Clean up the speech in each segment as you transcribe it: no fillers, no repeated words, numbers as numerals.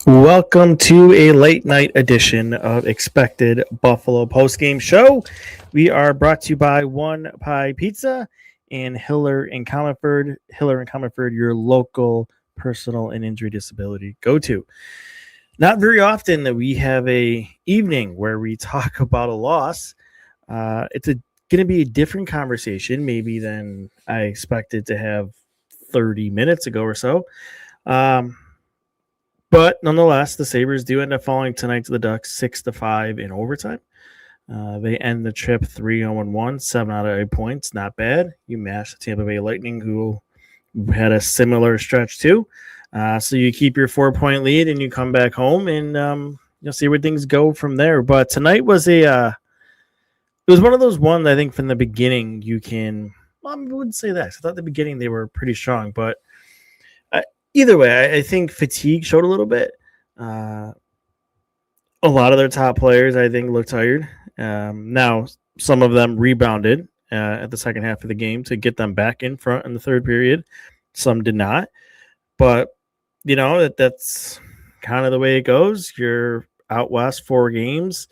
Welcome to a late night edition of Expected Buffalo Postgame Show. We are brought to you by One Pie Pizza and Hiller and Comerford. Hiller and Comerford, your local personal and injury disability go-to. Not very often that we have a evening where we talk about a loss. It's going to be a different conversation maybe than I expected to have 30 minutes ago or so. But nonetheless, the Sabres do end up falling tonight to the Ducks 6-5 in overtime. They end the trip 3-0-1, 7 out of 8 points. Not bad. You match the Tampa Bay Lightning, who had a similar stretch too. So you keep your 4-point lead and you come back home and you'll see where things go from there. But tonight was it was one of those ones I think from the beginning you can. Well, I wouldn't say that. I thought at the beginning they were pretty strong, but. Either way, I think fatigue showed a little bit. A lot of their top players, I think, looked tired. Now, some of them rebounded at the second half of the game to get them back in front in the third period. Some did not. But, that's kind of the way it goes. You're out west 4 games.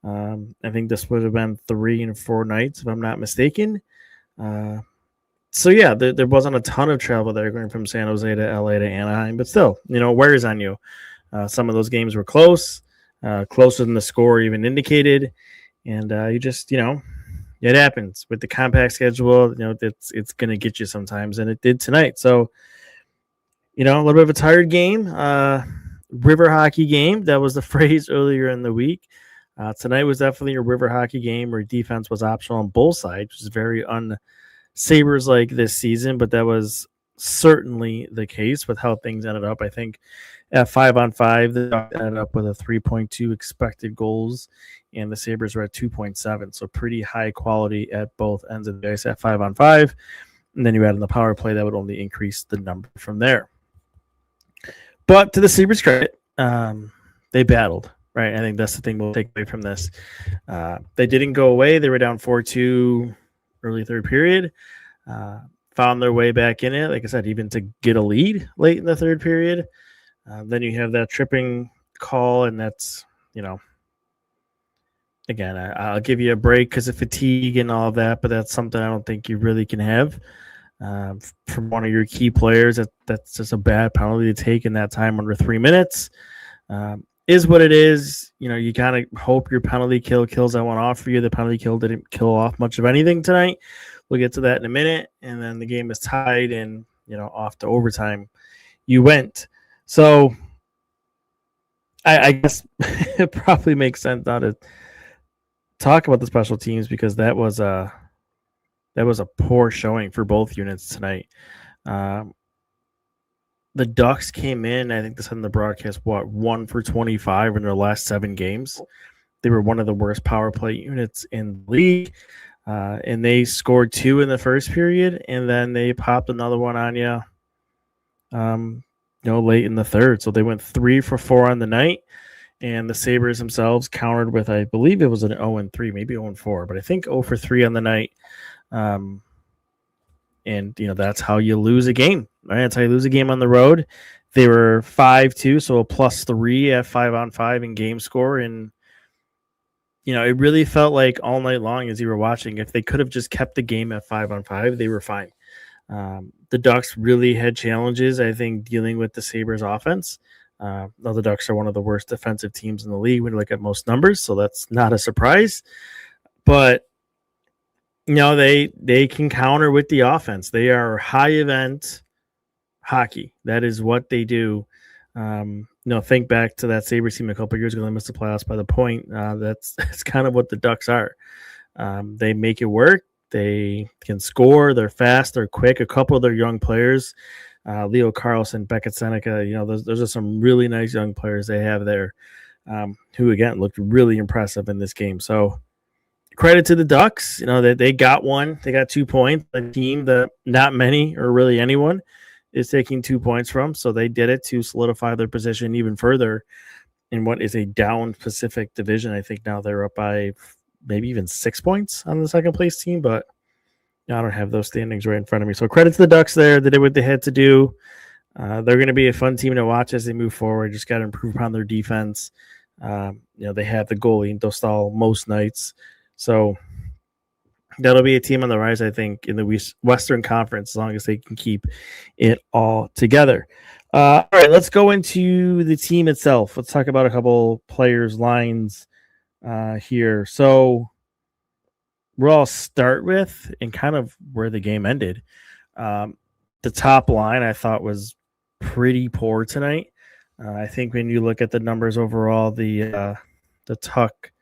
I think this would have been 3 and 4 nights, if I'm not mistaken. So, yeah, there wasn't a ton of travel there going from San Jose to LA to Anaheim, but still, wears on you. Some of those games were close, closer than the score even indicated. And you just, it happens with the compact schedule. It's going to get you sometimes, and it did tonight. So, a little bit of a tired game, river hockey game. That was the phrase earlier in the week. Tonight was definitely a river hockey game where defense was optional on both sides, which is very Sabres like this season, but that was certainly the case with how things ended up. I think at 5-on-5, the Ducks ended up with a 3.2 expected goals, and the Sabres were at 2.7. So pretty high quality at both ends of the ice at 5-on-5. And then you add in the power play, that would only increase the number from there. But to the Sabres' credit, they battled, right? I think that's the thing we'll take away from this. They didn't go away. They were down 4-2 early third period, found their way back in it. Like I said, even to get a lead late in the third period. Then you have that tripping call, and that's, again, I'll give you a break because of fatigue and all of that, but that's something I don't think you really can have from one of your key players. That's just a bad penalty to take in that time under 3 minutes. Is what it is. You kind of hope your penalty kill kills that one off for you. The penalty kill didn't kill off much of anything tonight. We'll get to that in a minute. And then the game is tied and, off to overtime you went. So I guess it probably makes sense now to talk about the special teams because that was a poor showing for both units tonight. The Ducks came in, I think this on the broadcast, 1 for 25 in their last 7 games. They were one of the worst power play units in the league, and they scored 2 in the first period, and then they popped another one on you, late in the third. So they went 3 for 4 on the night, and the Sabres themselves countered with, I believe it was an 0-3, maybe 0-4, but I think 0 for 3 on the night. And, that's how you lose a game, right? That's how you lose a game on the road. They were 5-2, so a +3 at 5-on-5 in game score. And, it really felt like all night long as you were watching, if they could have just kept the game at 5-on-5, they were fine. The Ducks really had challenges, I think, dealing with the Sabres offense. Now the Ducks are one of the worst defensive teams in the league when you look at most numbers, so that's not a surprise. But they can counter with the offense. They are high event hockey. That is what they do. Think back to that Sabres team a couple of years ago. They missed the playoffs by the point. That's kind of what the Ducks are. They make it work. They can score. They're fast. They're quick. A couple of their young players, Leo Carlson, Beckett Seneca, those are some really nice young players they have there who, again, looked really impressive in this game. So, credit to the Ducks, that they got one. They got 2 points. A team that not many or really anyone is taking 2 points from. So they did it to solidify their position even further in what is a down Pacific division. I think now they're up by maybe even 6 points on the second place team, but I don't have those standings right in front of me. So credit to the Ducks there. They did what they had to do. They're going to be a fun team to watch as they move forward. Just got to improve upon their defense. They have the goalie Dostal most nights, so that'll be a team on the rise, I think, in the Western Conference, as long as they can keep it all together. All right, let's go into the team itself. Let's talk about a couple players' lines here. So we'll all start with and kind of where the game ended. The top line I thought was pretty poor tonight. I think when you look at the numbers overall, the Tuck,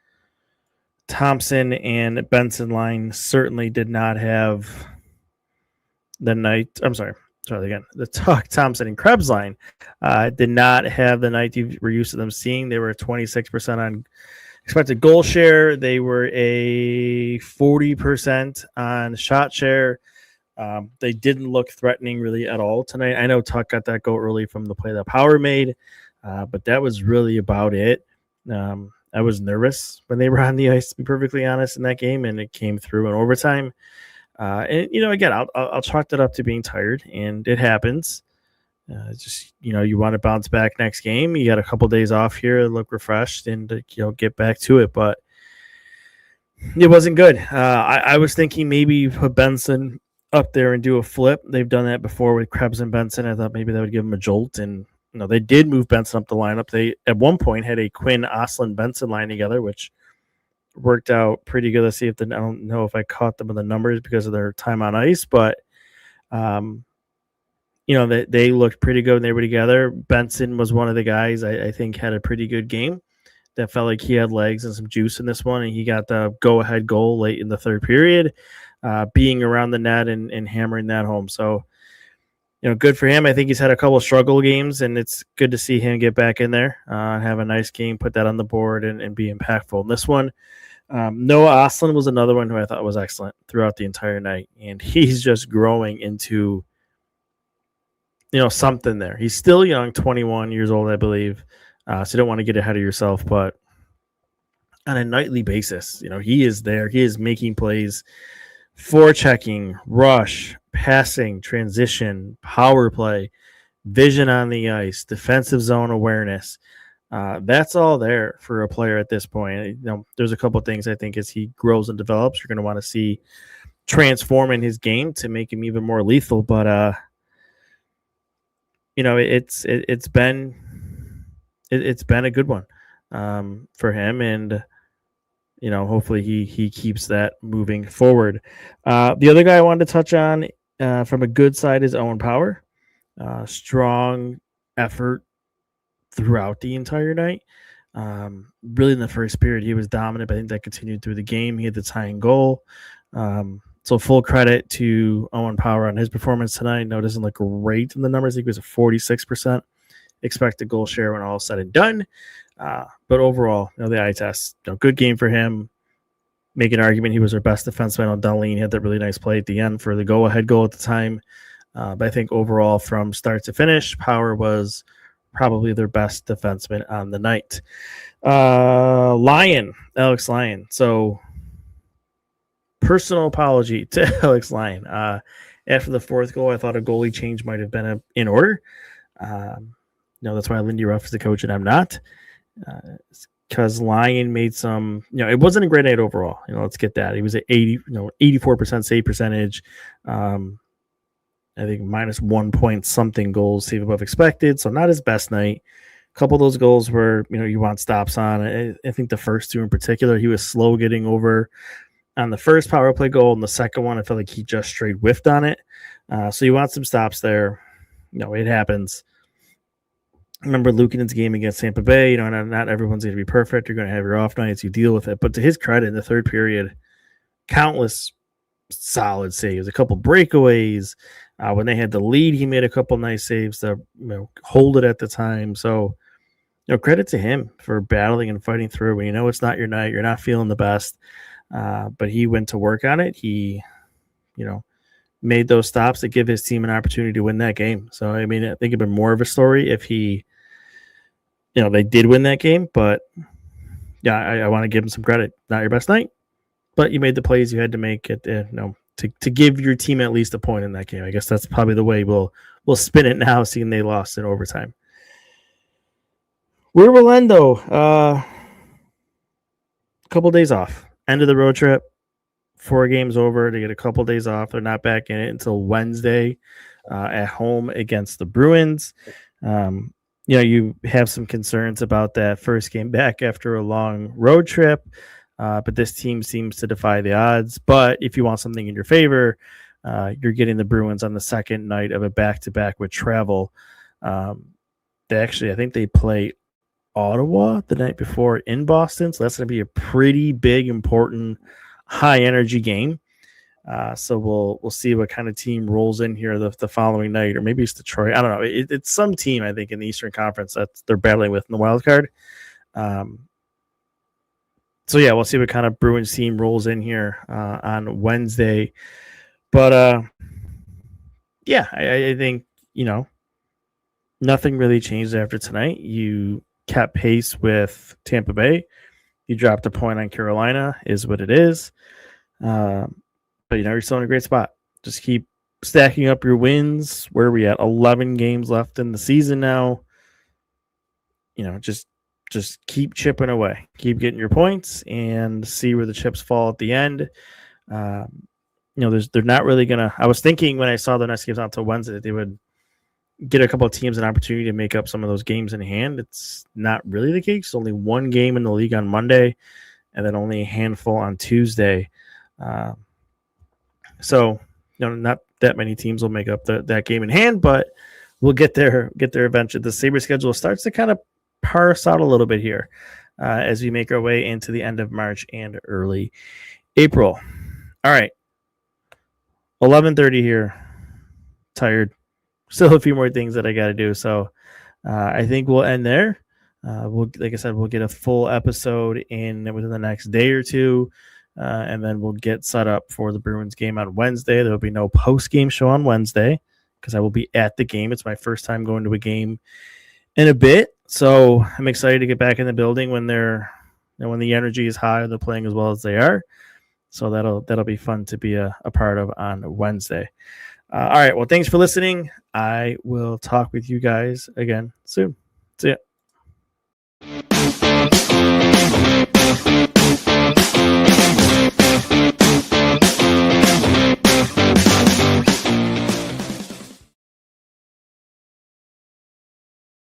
Thompson, and Benson line certainly did not have the night. I'm sorry again. The Tuck, Thompson, and Krebs line did not have the night you were used to them seeing. They were 26% on expected goal share. They were a 40% on shot share. They didn't look threatening really at all tonight. I know Tuck got that goal early from the play that Power made, but that was really about it. I was nervous when they were on the ice, to be perfectly honest, in that game, and it came through in overtime. Again, I'll chalk that up to being tired, and it happens. You want to bounce back next game. You got a couple days off here, look refreshed, and get back to it. But it wasn't good. I was thinking maybe put Benson up there and do a flip. They've done that before with Krebs and Benson. I thought maybe that would give them a jolt, and they did move Benson up the lineup. They at one point had a Quinn Oslin Benson line together, which worked out pretty good. Let's see if I don't know if I caught them in the numbers because of their time on ice, but they looked pretty good when they were together. Benson was one of the guys I think had a pretty good game. That felt like he had legs and some juice in this one, and he got the go-ahead goal late in the third period, being around the net and hammering that home. So, good for him. I think he's had a couple of struggle games, and it's good to see him get back in there, have a nice game, put that on the board, and be impactful in this one. Noah Oslin was another one who I thought was excellent throughout the entire night, and he's just growing into something there. He's still young, 21 years old, I believe. So you don't want to get ahead of yourself, but on a nightly basis, he is there. He is making plays, forechecking, rush, passing, transition, power play, vision on the ice, defensive zone awareness. That's all there for a player at this point. There's a couple of things I think as he grows and develops, you're going to want to see transform in his game to make him even more lethal. But it's been a good one for him, and hopefully he keeps that moving forward. The other guy I wanted to touch on from a good side is Owen Power. Strong effort throughout the entire night. Really in the first period he was dominant, but I think that continued through the game. He had the tying goal. So full credit to Owen Power on his performance tonight. No, it doesn't look great in the numbers. I think it was a 46% expected goal share when all said and done. But overall, the eye test, good game for him. Make an argument he was our best defenseman on Dunley. He had that really nice play at the end for the go-ahead goal at the time. But I think overall, from start to finish, Power was probably their best defenseman on the night. Alex Lyon. So, personal apology to Alex Lyon. After the fourth goal, I thought a goalie change might have been in order. That's why Lindy Ruff is the coach and I'm not. Because Lyon made some, it wasn't a great night overall. Let's get that. He was at 84% save percentage. I think minus 1 point something goals save above expected. So not his best night. A couple of those goals were, you want stops on. I think the first two in particular, he was slow getting over on the first power play goal, and the second one, I felt like he just straight whiffed on it. So you want some stops there. It happens. Remember Lukinen's game against Tampa Bay. Not everyone's going to be perfect. You're going to have your off nights. You deal with it. But to his credit, in the third period, countless solid saves, a couple breakaways. When they had the lead, he made a couple nice saves to hold it at the time. So, credit to him for battling and fighting through when it's not your night. You're not feeling the best. But he went to work on it. He, made those stops to give his team an opportunity to win that game. So, I think it'd been more of a story if he, they did win that game. But, yeah, I want to give him some credit. Not your best night, but you made the plays you had to make it. to give your team at least a point in that game. I guess that's probably the way we'll spin it now, seeing they lost in overtime. Where will end though? A couple days off. End of the road trip. 4 games over. They get a couple days off. They're not back in it until Wednesday at home against the Bruins. You have some concerns about that first game back after a long road trip, but this team seems to defy the odds. But if you want something in your favor, you're getting the Bruins on the second night of a back-to-back with travel. I think they play Ottawa the night before in Boston, so that's going to be a pretty big, important, high-energy game. So we'll see what kind of team rolls in here the following night, or maybe it's Detroit. I don't know. It's some team, I think, in the Eastern Conference that they're battling with in the wild card. So yeah, we'll see what kind of Bruins team rolls in here on Wednesday. But I think nothing really changed after tonight. You kept pace with Tampa Bay. You dropped a point on Carolina, is what it is. But you're still in a great spot. Just keep stacking up your wins. Where are we at? 11 games left in the season now. Just keep chipping away. Keep getting your points and see where the chips fall at the end. They're not really gonna. I was thinking when I saw the next games out till Wednesday that they would get a couple of teams an opportunity to make up some of those games in hand. It's not really the case. Only one game in the league on Monday, and then only a handful on Tuesday. So, not that many teams will make up that game in hand, but we'll get there eventually. The Sabres schedule starts to kind of parse out a little bit here as we make our way into the end of March and early April. All right, 11:30 here. Tired. Still a few more things that I got to do, so I think we'll end there. Like I said, we'll get a full episode within the next day or two. And then we'll get set up for the Bruins game on Wednesday. There will be no post-game show on Wednesday because I will be at the game. It's my first time going to a game in a bit, so I'm excited to get back in the building when when the energy is high and they're playing as well as they are. So that'll be fun to be a part of on Wednesday. All right. Well, thanks for listening. I will talk with you guys again soon. See ya.